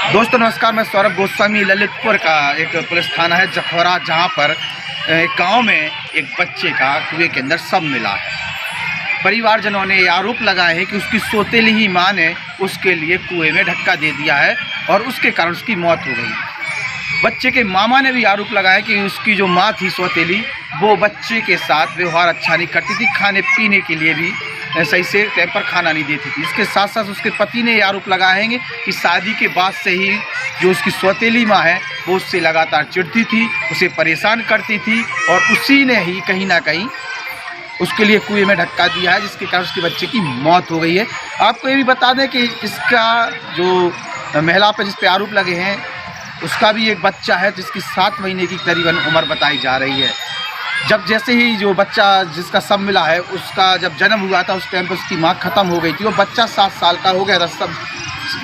दोस्तों नमस्कार, मैं सौरभ गोस्वामी। ललितपुर का एक पुलिस थाना है जखौरा, जहां पर एक गांव में एक बच्चे का कुएं के अंदर शव मिला है। परिवारजनों ने आरोप लगाए हैं कि उसकी सौतेली ही मां ने उसके लिए कुएं में धक्का दे दिया है और उसके कारण उसकी मौत हो गई। बच्चे के मामा ने भी आरोप लगाया कि उसकी जो मां थी सौतेली, वो बच्चे के साथ व्यवहार अच्छा नहीं करती थी, खाने पीने के लिए भी सही से टाइम पर खाना नहीं देती थी। इसके साथ साथ उसके पति ने ये आरोप लगाए हैं कि शादी के बाद से ही जो उसकी सौतेली माँ है वो उससे लगातार चिढ़ती थी, उसे परेशान करती थी और उसी ने ही कहीं ना कहीं उसके लिए कुएं में धक्का दिया है, जिसके कारण उसके बच्चे की मौत हो गई है। आपको ये भी बता दें कि इसका जो महिला पर जिस पे आरोप लगे हैं उसका भी एक बच्चा है, जिसकी 7 महीने की करीबन उम्र बताई जा रही है। जब जैसे ही जो बच्चा जिसका शव मिला है उसका जब जन्म हुआ था उस टाइम पर उसकी माँ ख़त्म हो गई थी। वो बच्चा 7 साल का हो गया था। सब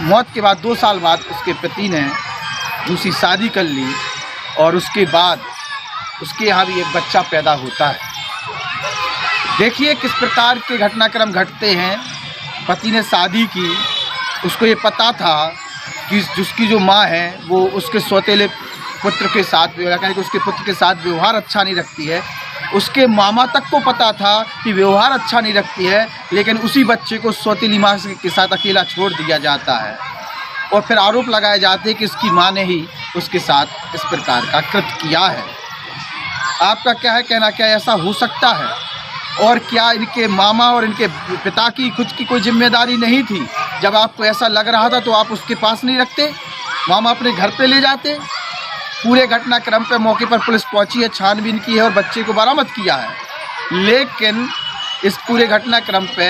मौत के बाद 2 साल बाद उसके पति ने दूसरी शादी कर ली और उसके बाद उसके यहाँ भी एक बच्चा पैदा होता है। देखिए किस प्रकार के घटनाक्रम घटते हैं। पति ने शादी की, उसको ये पता था कि जिसकी जो माँ है वो उसके सौतेले पुत्र के साथ कि उसके पुत्र के साथ व्यवहार अच्छा नहीं रखती है। उसके मामा तक को पता था कि व्यवहार अच्छा नहीं रखती है, लेकिन उसी बच्चे को सौतेली माँ के साथ अकेला छोड़ दिया जाता है और फिर आरोप लगाए जाते हैं कि उसकी माँ ने ही उसके साथ इस प्रकार का कृत्य किया है। आपका क्या है कहना, क्या ऐसा हो सकता है? और क्या इनके मामा और इनके पिता की खुद की कोई जिम्मेदारी नहीं थी? जब आपको ऐसा लग रहा था तो आप उसके पास नहीं रखते, मामा अपने घर पे ले जाते। पूरे घटनाक्रम पे मौके पर पुलिस पहुंची है, छानबीन की है और बच्चे को बरामद किया है। लेकिन इस पूरे घटनाक्रम पे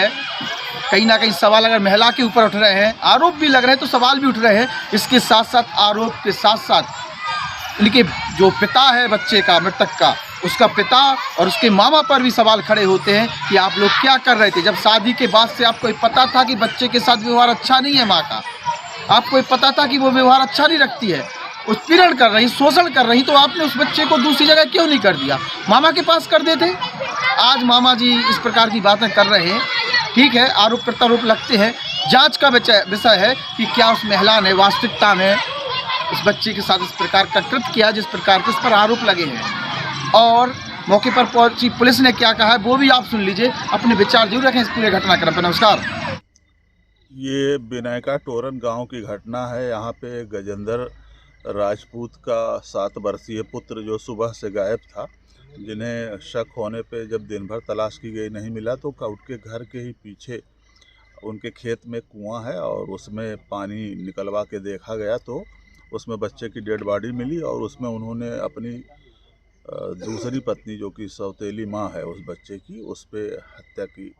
कहीं ना कहीं सवाल अगर महिला के ऊपर उठ रहे हैं, आरोप भी लग रहे हैं तो सवाल भी उठ रहे हैं। इसके साथ साथ आरोप के साथ साथ इनके जो पिता है बच्चे का, मृतक का, उसका पिता और उसके मामा पर भी सवाल खड़े होते हैं कि आप लोग क्या कर रहे थे जब शादी के बाद से आपको पता था कि बच्चे के साथ व्यवहार अच्छा नहीं है माँ का, आपको पता था कि वो व्यवहार अच्छा नहीं रखती है, उत्पीड़न कर रही, शोषण कर रही, तो आपने उस बच्चे को दूसरी जगह क्यों नहीं कर दिया? मामा के पास कर देते। आज मामा जी इस प्रकार की बातें कर रहे हैं। ठीक है, आरोप प्रत्यारोप लगते हैं। जांच का विषय है कि क्या उस महिला ने वास्तविकता में इस बच्चे के साथ इस प्रकार का कृत्य किया जिस प्रकार के उस पर आरोप लगे हैं। और मौके पर पहुंची पुलिस ने क्या कहा है वो भी आप सुन लीजिए, अपने विचार जरूर रखें इस पूरे घटनाक्रम पर। नमस्कार। ये बिनायका टोरन गांव की घटना है। यहाँ पे गजेंद्र राजपूत का 7 वर्षीय पुत्र जो सुबह से गायब था, जिन्हें शक होने पे जब दिन भर तलाश की गई नहीं मिला, तो उनके घर के ही पीछे उनके खेत में कुआं है और उसमें पानी निकलवा के देखा गया तो उसमें बच्चे की डेड बॉडी मिली और उसमें उन्होंने अपनी दूसरी पत्नी जो कि सौतेली माँ है उस बच्चे की, उस पर हत्या की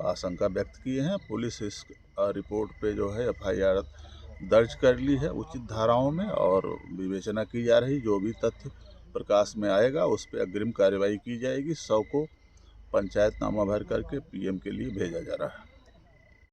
आशंका व्यक्त किए हैं। पुलिस इस रिपोर्ट पे जो है FIR दर्ज कर ली है उचित धाराओं में और विवेचना की जा रही। जो भी तथ्य प्रकाश में आएगा उस पर अग्रिम कार्रवाई की जाएगी। शव को पंचायतनामा भर करके PM के लिए भेजा जा रहा है।